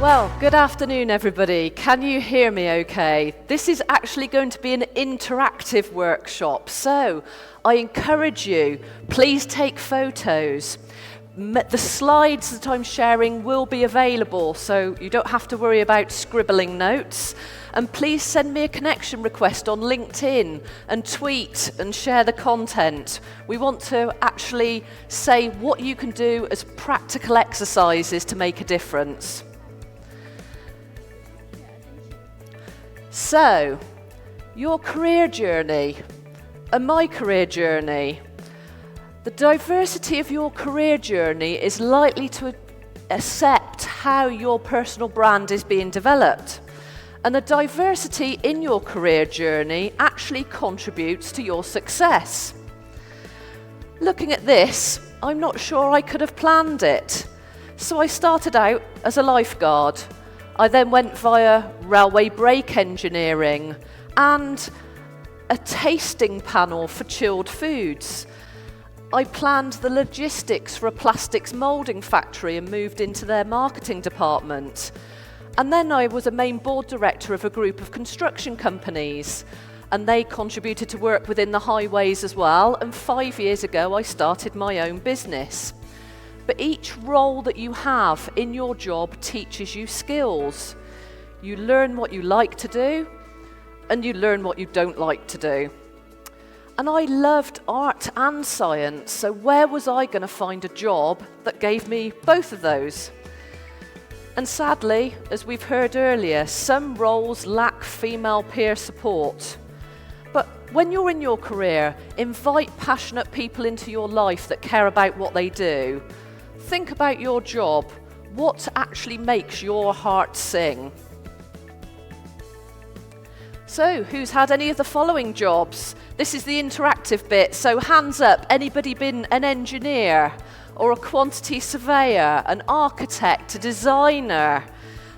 Well, good afternoon, everybody. Can you hear me okay? This is actually going to be an interactive workshop, so I encourage you, please take photos. The slides that I'm sharing will be available, so you don't have to worry about scribbling notes. And please send me a connection request on LinkedIn and tweet and share the content. We want to actually say what you can do as practical exercises to make a difference. So, your career journey and my career journey. The diversity of your career journey is likely to accept how your personal brand is being developed. And the diversity in your career journey actually contributes to your success. Looking at this, I'm not sure I could have planned it. So I started out as a lifeguard. I then went via railway brake engineering and a tasting panel for chilled foods. I planned the logistics for a plastics moulding factory and moved into their marketing department. And then I was a main board director of a group of construction companies, and they contributed to work within the highways as well. And 5 years ago, I started my own business. But each role that you have in your job teaches you skills. You learn what you like to do, and you learn what you don't like to do. And I loved art and science, so where was I going to find a job that gave me both of those? And sadly, as we've heard earlier, some roles lack female peer support. But when you're in your career, invite passionate people into your life that care about what they do. Think about your job. What actually makes your heart sing? So, who's had any of the following jobs? This is the interactive bit, so hands up. Anybody been an engineer or a quantity surveyor, an architect, a designer,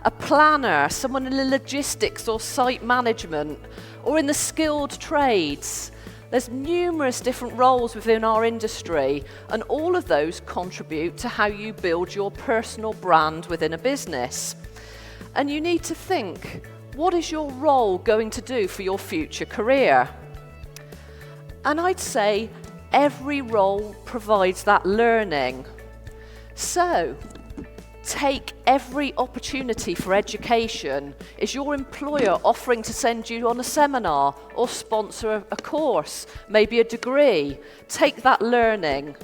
a planner, someone in the logistics or site management, or in the skilled trades? There's numerous different roles within our industry, and all of those contribute to how you build your personal brand within a business. And you need to think, what is your role going to do for your future career? And I'd say every role provides that learning. So, take every opportunity for education. Is your employer offering to send you on a seminar or sponsor a course, maybe a degree? Take that learning.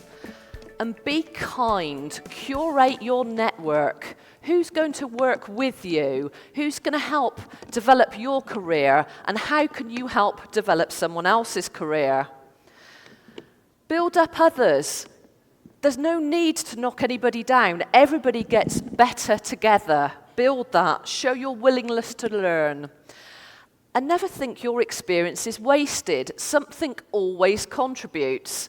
And be kind. Curate your network. Who's going to work with you? Who's going to help develop your career? And how can you help develop someone else's career? Build up others. There's no need to knock anybody down. Everybody gets better together. Build that. Show your willingness to learn. And never think your experience is wasted. Something always contributes.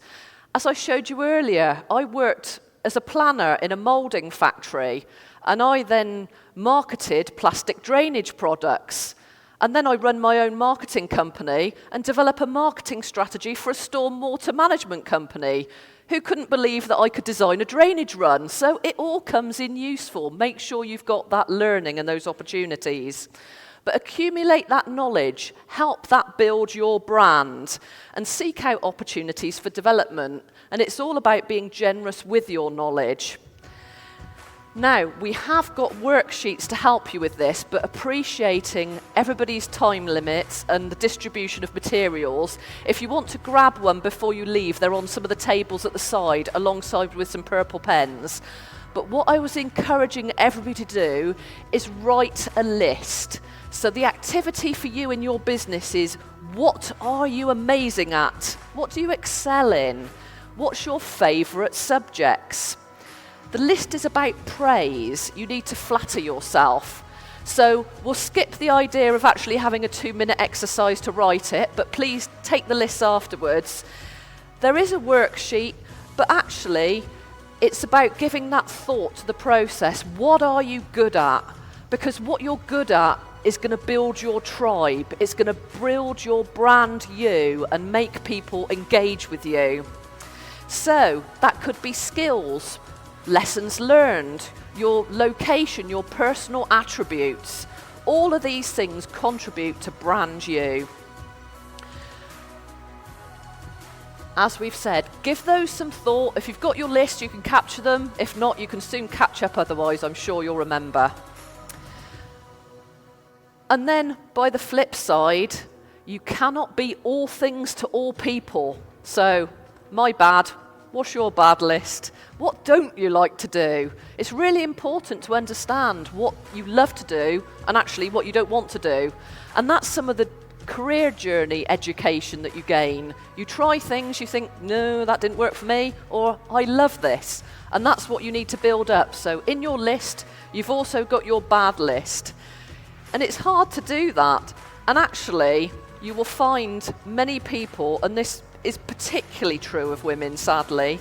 As I showed you earlier, I worked as a planner in a moulding factory, and I then marketed plastic drainage products. And then I run my own marketing company and develop a marketing strategy for a stormwater management company who couldn't believe that I could design a drainage run. So it all comes in useful. Make sure you've got that learning and those opportunities. But accumulate that knowledge, help that build your brand, and seek out opportunities for development. And it's all about being generous with your knowledge. Now, we have got worksheets to help you with this, but appreciating everybody's time limits and the distribution of materials, if you want to grab one before you leave, they're on some of the tables at the side, alongside with some purple pens. But what I was encouraging everybody to do is write a list. So the activity for you in your business is, what are you amazing at? What do you excel in? What's your favourite subjects? The list is about praise. You need to flatter yourself. So we'll skip the idea of actually having a 2-minute exercise to write it, but please take the list afterwards. There is a worksheet, but actually it's about giving that thought to the process. What are you good at? Because what you're good at is going to build your tribe. It's going to build your brand you and make people engage with you. So that could be skills. lessons learned, your location, your personal attributes. All of these things contribute to brand you. As we've said, give those some thought. If you've got your list, you can capture them. If not, you can soon catch up otherwise. I'm sure you'll remember. And then, by the flip side, you cannot be all things to all people. So, my bad. What's your bad list? What don't you like to do? It's really important to understand what you love to do and actually what you don't want to do. And that's some of the career journey education that you gain. You try things, you think, no, that didn't work for me, or I love this. And that's what you need to build up. So in your list, you've also got your bad list. And it's hard to do that. And actually, you will find many people, and this is particularly true of women, sadly,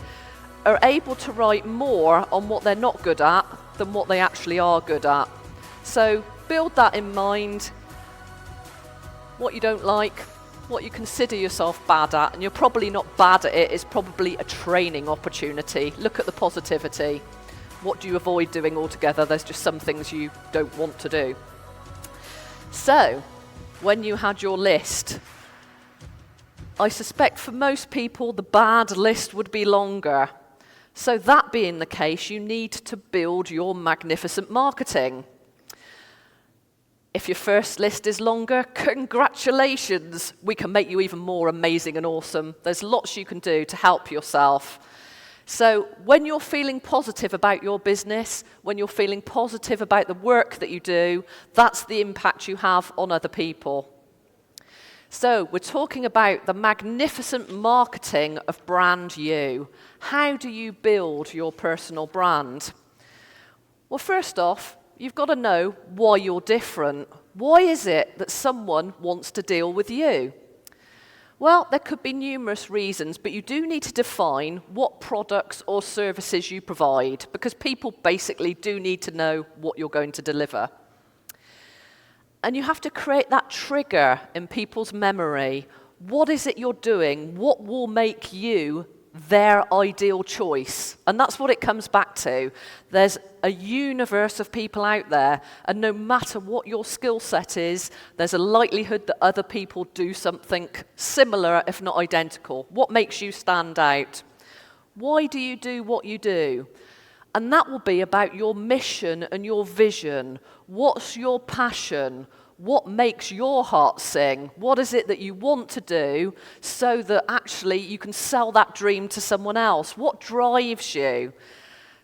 are able to write more on what they're not good at than what they actually are good at. So build that in mind. What you don't like, what you consider yourself bad at, and you're probably not bad at it, it's probably a training opportunity. Look at the positivity. What do you avoid doing altogether? There's just some things you don't want to do. So, when you had your list, I suspect for most people the bad list would be longer. So that being the case, you need to build your magnificent marketing. If your first list is longer, congratulations. We can make you even more amazing and awesome. There's lots you can do to help yourself. So when you're feeling positive about your business, when you're feeling positive about the work that you do, that's the impact you have on other people. So we're talking about the magnificent marketing of brand you. How do you build your personal brand? Well, first off, you've got to know why you're different. Why is it that someone wants to deal with you? Well, there could be numerous reasons, but you do need to define what products or services you provide, because people basically do need to know what you're going to deliver. And you have to create that trigger in people's memory. What is it you're doing? What will make you their ideal choice? And that's what it comes back to. There's a universe of people out there, and no matter what your skill set is, there's a likelihood that other people do something similar, if not identical. What makes you stand out? Why do you do what you do? And that will be about your mission and your vision. What's your passion? What makes your heart sing? What is it that you want to do so that actually you can sell that dream to someone else? What drives you?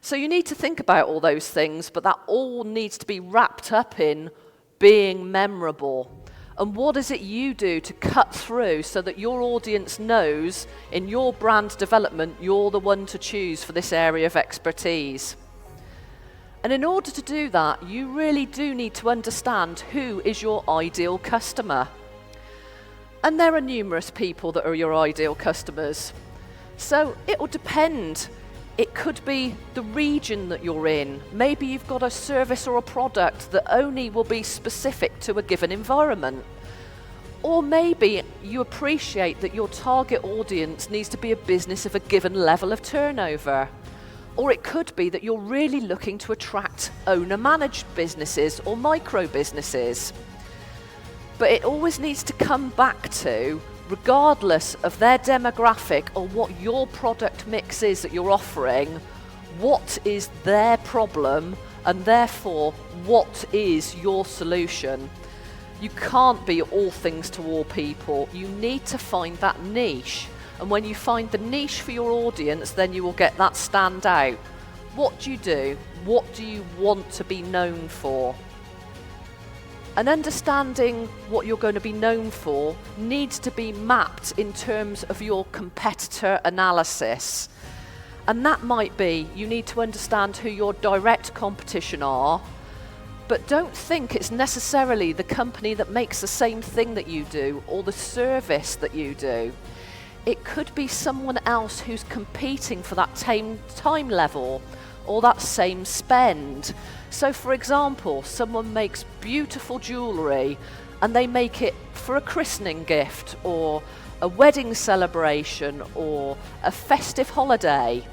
So you need to think about all those things, but that all needs to be wrapped up in being memorable. And what is it you do to cut through so that your audience knows in your brand development you're the one to choose for this area of expertise? And in order to do that, you really do need to understand who is your ideal customer. And there are numerous people that are your ideal customers. So it will depend. It could be the region that you're in. Maybe you've got a service or a product that only will be specific to a given environment. Or maybe you appreciate that your target audience needs to be a business of a given level of turnover. Or it could be that you're really looking to attract owner-managed businesses or micro-businesses. But it always needs to come back to, regardless of their demographic or what your product mix is that you're offering, what is their problem, and therefore, what is your solution? You can't be all things to all people. You need to find that niche. And when you find the niche for your audience, then you will get that stand out. What do you do? What do you want to be known for? And understanding what you're going to be known for needs to be mapped in terms of your competitor analysis. And that might be, you need to understand who your direct competition are, but don't think it's necessarily the company that makes the same thing that you do or the service that you do. It could be someone else who's competing for that same time level or that same spend. So for example, someone makes beautiful jewellery and they make it for a christening gift or a wedding celebration or a festive holiday.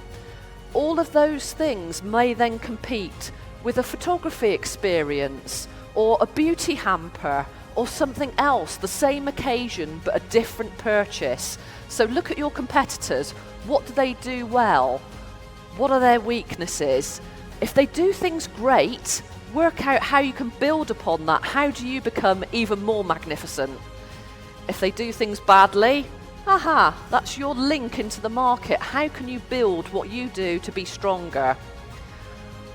All of those things may then compete with a photography experience or a beauty hamper or something else, the same occasion but a different purchase. So look at your competitors. What do they do well? What are their weaknesses? If they do things great, work out how you can build upon that. How do you become even more magnificent? If they do things badly, aha, that's your link into the market. How can you build what you do to be stronger?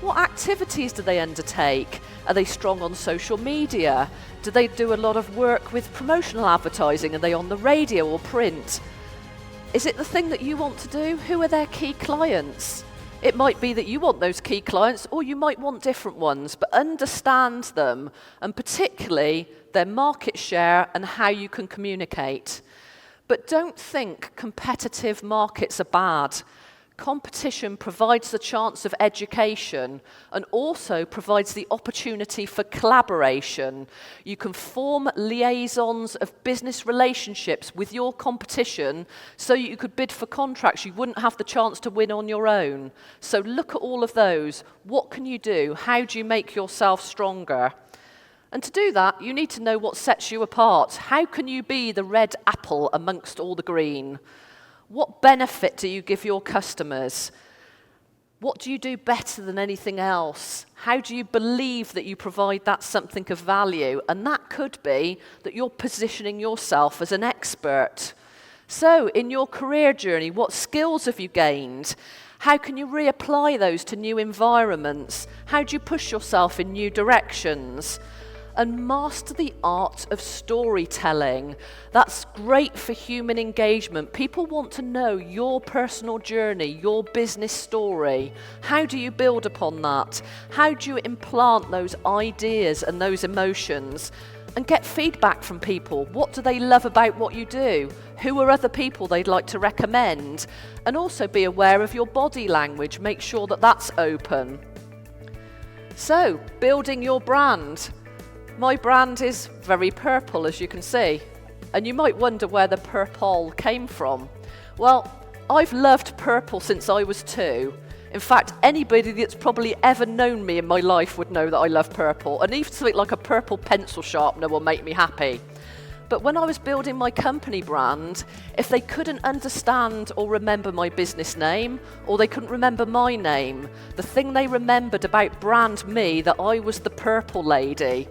What activities do they undertake? Are they strong on social media? Do they do a lot of work with promotional advertising? Are they on the radio or print? Is it the thing that you want to do? Who are their key clients? It might be that you want those key clients, or you might want different ones, but understand them, and particularly their market share and how you can communicate. But don't think competitive markets are bad. Competition provides the chance of education and also provides the opportunity for collaboration. You can form liaisons of business relationships with your competition so you could bid for contracts you wouldn't have the chance to win on your own. So look at all of those. What can you do? How do you make yourself stronger? And to do that, you need to know what sets you apart. How can you be the red apple amongst all the green? What benefit do you give your customers? What do you do better than anything else? How do you believe that you provide that something of value? And that could be that you're positioning yourself as an expert. So, in your career journey, what skills have you gained? How can you reapply those to new environments? How do you push yourself in new directions? And master the art of storytelling. That's great for human engagement. People want to know your personal journey, your business story. How do you build upon that? How do you implant those ideas and those emotions? And get feedback from people. What do they love about what you do? Who are other people they'd like to recommend? And also be aware of your body language. Make sure that that's open. So, building your brand. My brand is very purple, as you can see. And you might wonder where the purple came from. Well, I've loved purple since I was 2. In fact, anybody that's probably ever known me in my life would know that I love purple. And even something like a purple pencil sharpener will make me happy. But when I was building my company brand, if they couldn't understand or remember my business name, or they couldn't remember my name, the thing they remembered about brand me, that I was the purple lady.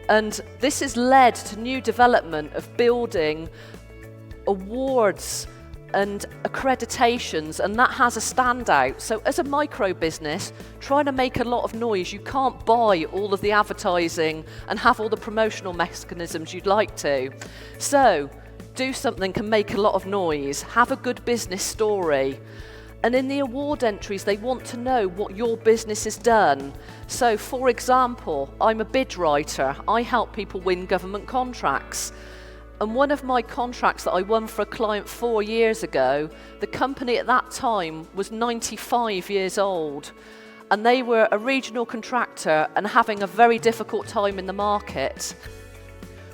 And this has led to new development of building awards and accreditations, and that has a standout. So as a micro business, trying to make a lot of noise, you can't buy all of the advertising and have all the promotional mechanisms you'd like to. So do something and make a lot of noise, have a good business story. And in the award entries, they want to know what your business has done. So, for example, I'm a bid writer. I help people win government contracts. And one of my contracts that I won for a client 4 years ago, the company at that time was 95 years old. And they were a regional contractor and having a very difficult time in the market.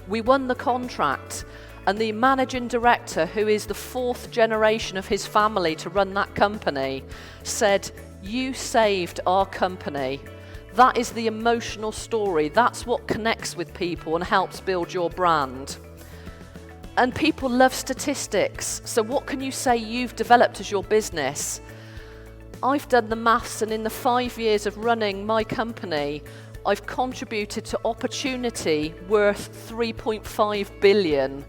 We won the contract. And the managing director, who is the 4th generation of his family to run that company, said, "You saved our company." That is the emotional story. That's what connects with people and helps build your brand. And people love statistics. So what can you say you've developed as your business? I've done the maths, and in the 5 years of running my company, I've contributed to opportunity worth 3.5 billion.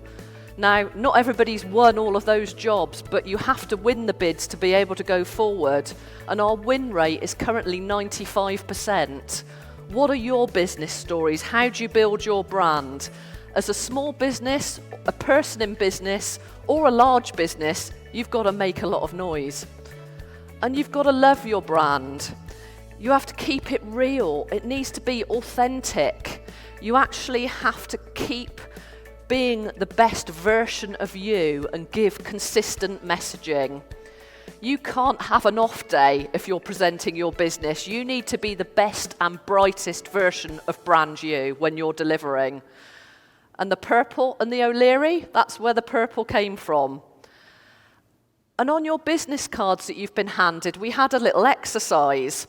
Now, not everybody's won all of those jobs, but you have to win the bids to be able to go forward. And our win rate is currently 95%. What are your business stories? How do you build your brand? As a small business, a person in business, or a large business, you've got to make a lot of noise. And you've got to love your brand. You have to keep it real. It needs to be authentic. You actually have to keep being the best version of you and give consistent messaging. You can't have an off day if you're presenting your business. You need to be the best and brightest version of brand you when you're delivering. And the purple and the O'Leary, that's where the purple came from. And on your business cards that you've been handed, we had a little exercise.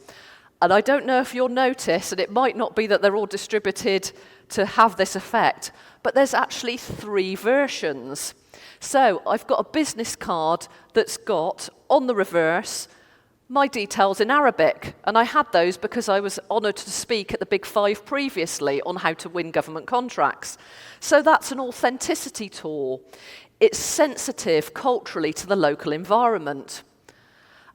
And I don't know if you'll notice, and it might not be that they're all distributed to have this effect, but there's actually 3 versions. So I've got a business card that's got, on the reverse, my details in Arabic. And I had those because I was honoured to speak at the Big 5 previously on how to win government contracts. So that's an authenticity tool. It's sensitive culturally to the local environment.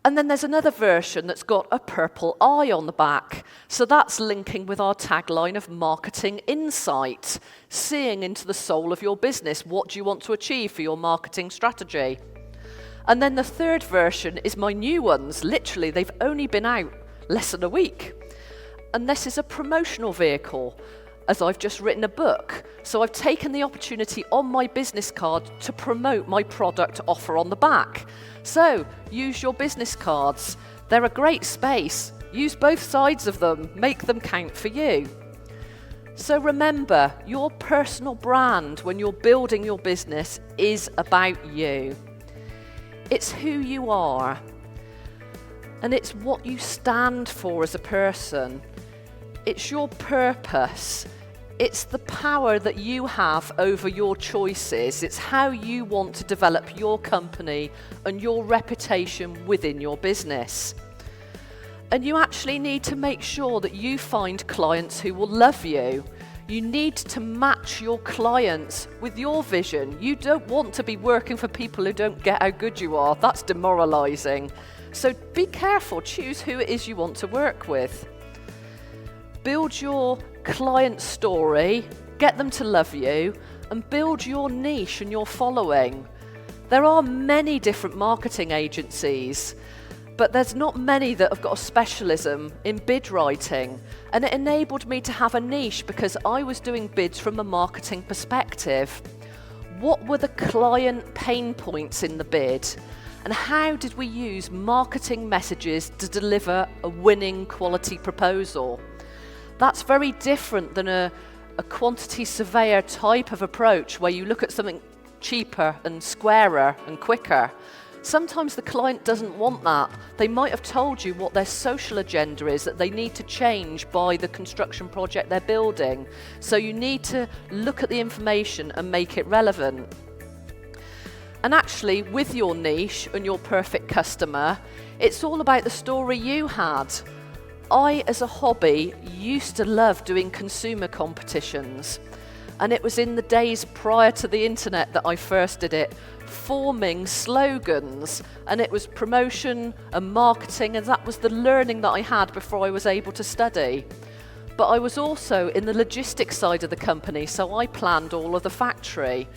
And then there's another version that's got a purple eye on the back. So that's linking with our tagline of marketing insight, seeing into the soul of your business. What do you want to achieve for your marketing strategy? And then the third version is my new ones. Literally, they've only been out less than a week. And this is a promotional vehicle, as I've just written a book. So I've taken the opportunity on my business card to promote my product offer on the back. So use your business cards. They're a great space. Use both sides of them. Make them count for you. So remember, your personal brand when you're building your business is about you. It's who you are, and it's what you stand for as a person. It's your purpose. It's the power that you have over your choices. It's how you want to develop your company and your reputation within your business. And you actually need to make sure that you find clients who will love you. You need to match your clients with your vision. You don't want to be working for people who don't get how good you are. That's demoralizing. So be careful. Choose who it is you want to work with. Build your client story, get them to love you, and build your niche and your following. There are many different marketing agencies, but there's not many that have got a specialism in bid writing. And it enabled me to have a niche because I was doing bids from a marketing perspective. What were the client pain points in the bid? And how did we use marketing messages to deliver a winning quality proposal? That's very different than a quantity surveyor type of approach where you look at something cheaper and squarer and quicker. Sometimes the client doesn't want that. They might have told you what their social agenda is that they need to change by the construction project they're building. So you need to look at the information and make it relevant. And actually, with your niche and your perfect customer, it's all about the story you had. I, as a hobby, used to love doing consumer competitions. And it was in the days prior to the internet that I first did it, forming slogans, and it was promotion and marketing, and that was the learning that I had before I was able to study. But I was also in the logistics side of the company, so I planned all of the factory.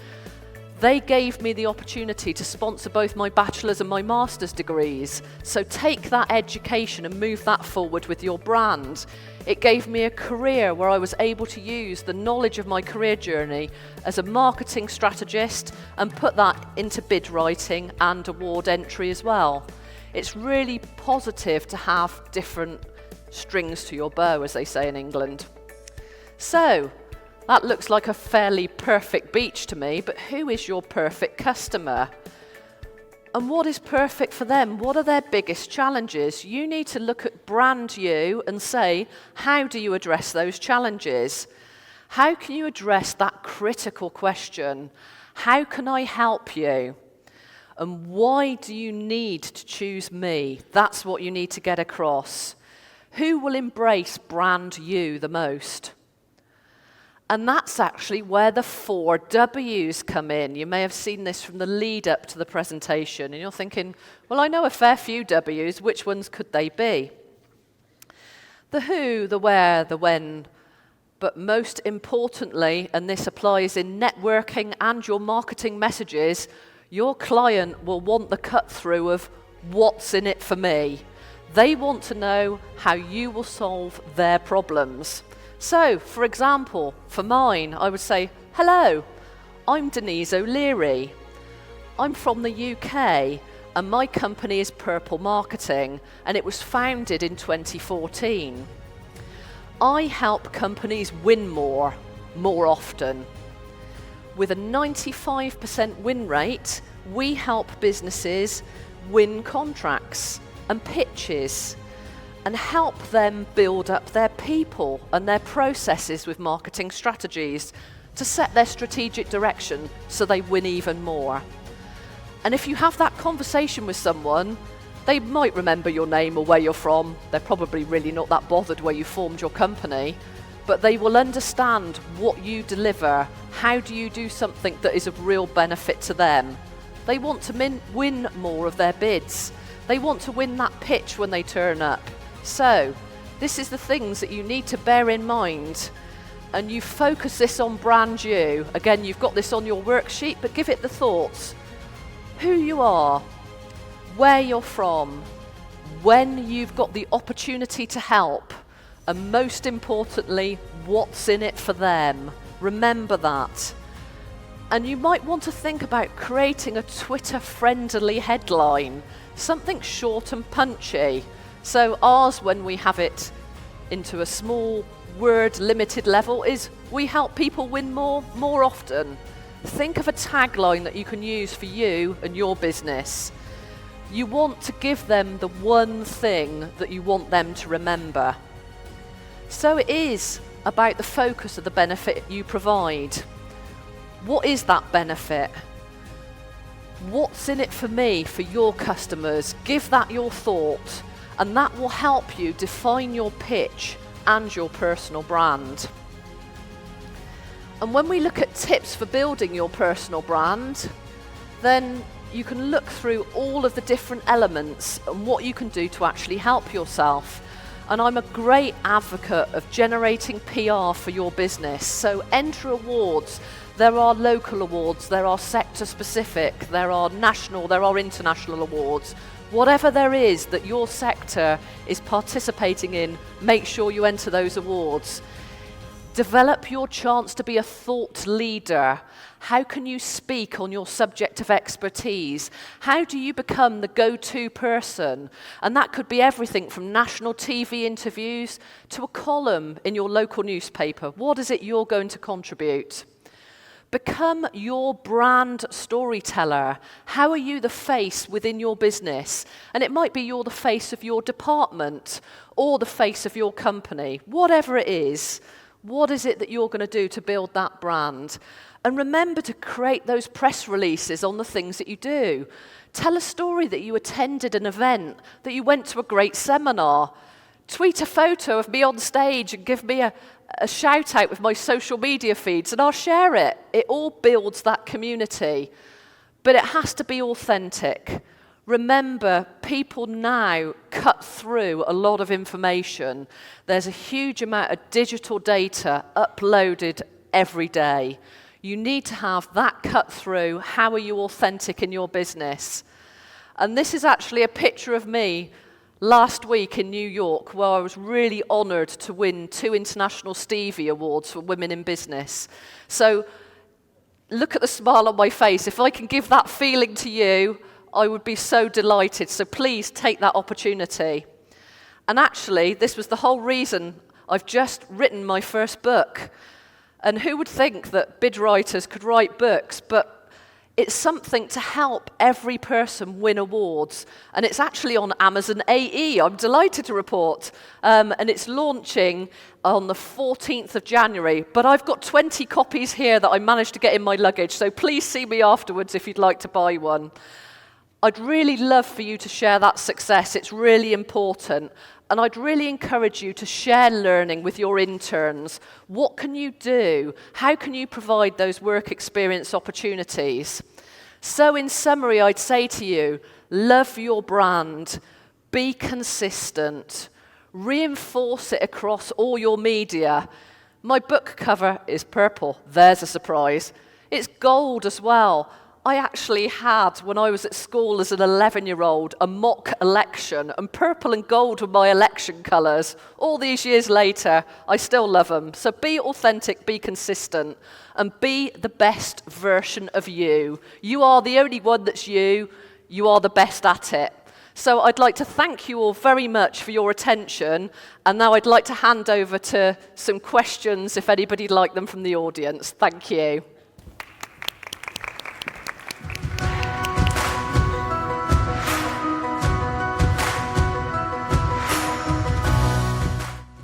They gave me the opportunity to sponsor both my bachelor's and my master's degrees. So take that education and move that forward with your brand. It gave me a career where I was able to use the knowledge of my career journey as a marketing strategist and put that into bid writing and award entry as well. It's really positive to have different strings to your bow, as they say in England. So, that looks like a fairly perfect beach to me, but who is your perfect customer? And what is perfect for them? What are their biggest challenges? You need to look at brand you and say, how do you address those challenges? How can you address that critical question? How can I help you? And why do you need to choose me? That's what you need to get across. Who will embrace brand you the most? And that's actually where the 4 W's come in. You may have seen this from the lead up to the presentation, and you're thinking, well, I know a fair few W's, which ones could they be? The who, the where, the when, but most importantly, and this applies in networking and your marketing messages, your client will want the cut through of what's in it for me. They want to know how you will solve their problems. So, for example, for mine, I would say, hello, I'm Denise O'Leary. I'm from the UK, and my company is Purple Marketing, and it was founded in 2014. I help companies win more often. With a 95% win rate, we help businesses win contracts and pitches, and help them build up their people and their processes with marketing strategies to set their strategic direction so they win even more. And if you have that conversation with someone, they might remember your name or where you're from. They're probably really not that bothered where you formed your company, but they will understand what you deliver. How do you do something that is of real benefit to them? They want to win more of their bids. They want to win that pitch when they turn up. So, this is the things that you need to bear in mind. And you focus this on brand you. Again, you've got this on your worksheet, but give it the thoughts. Who you are, where you're from, when you've got the opportunity to help, and most importantly, what's in it for them. Remember that. And you might want to think about creating a Twitter-friendly headline, something short and punchy. So ours, when we have it into a small word limited level, is we help people win more often. Think of a tagline that you can use for you and your business. You want to give them the one thing that you want them to remember. So it is about the focus of the benefit you provide. What is that benefit? What's in it for me, for your customers? Give that your thought, and that will help you define your pitch and your personal brand. And when we look at tips for building your personal brand, then you can look through all of the different elements and what you can do to actually help yourself. And I'm a great advocate of generating PR for your business. So enter awards. There are local awards, there are sector specific, there are national, there are international awards. Whatever there is that your sector is participating in, make sure you enter those awards. Develop your chance to be a thought leader. How can you speak on your subject of expertise? How do you become the go-to person? And that could be everything from national TV interviews to a column in your local newspaper. What is it you're going to contribute? Become your brand storyteller. How are you the face within your business? And it might be you're the face of your department or the face of your company. Whatever it is, what is it that you're going to do to build that brand? And remember to create those press releases on the things that you do. Tell a story that you attended an event, that you went to a great seminar. Tweet a photo of me on stage and give me a shout out with my social media feeds, and I'll share it. It all builds that community. But it has to be authentic. Remember, people now cut through a lot of information. There's a huge amount of digital data uploaded every day. You need to have that cut through. How are you authentic in your business? And this is actually a picture of me last week in New York, where I was really honoured to win 2 International Stevie Awards for women in business. So look at the smile on my face. If I can give that feeling to you, I would be so delighted. So please take that opportunity. And actually, this was the whole reason I've just written my first book. And who would think that bid writers could write books? But it's something to help every person win awards. And it's actually on Amazon AE, I'm delighted to report. And it's launching on the 14th of January. But I've got 20 copies here that I managed to get in my luggage. So please see me afterwards if you'd like to buy one. I'd really love for you to share that success. It's really important. And I'd really encourage you to share learning with your interns. What can you do? How can you provide those work experience opportunities? So in summary, I'd say to you, love your brand, be consistent, reinforce it across all your media. My book cover is purple. There's a surprise. It's gold as well. I actually had, when I was at school as an 11-year-old, a mock election, and purple and gold were my election colours. All these years later, I still love them. So be authentic, be consistent, and be the best version of you. You are the only one that's you. You are the best at it. So I'd like to thank you all very much for your attention, and now I'd like to hand over to some questions if anybody'd like them from the audience. Thank you.